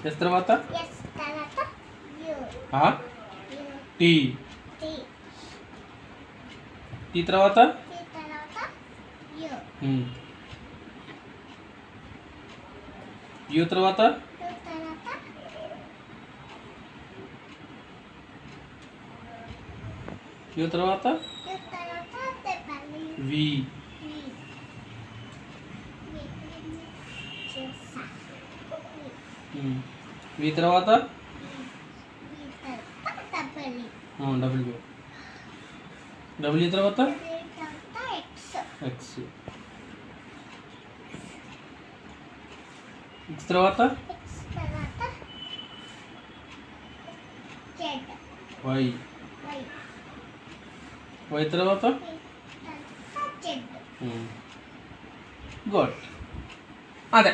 Yes తర్వాత tea. Tea తర్వాత you తర్వాత యూ తర్వాత వి. వి తర్వాత డబ్ల్యూ. డబ్ల్యూ తర్వాత ఎక్స్. ఎక్స్ తర్వాత వై. వై తర్వాత గుడ్. అదే.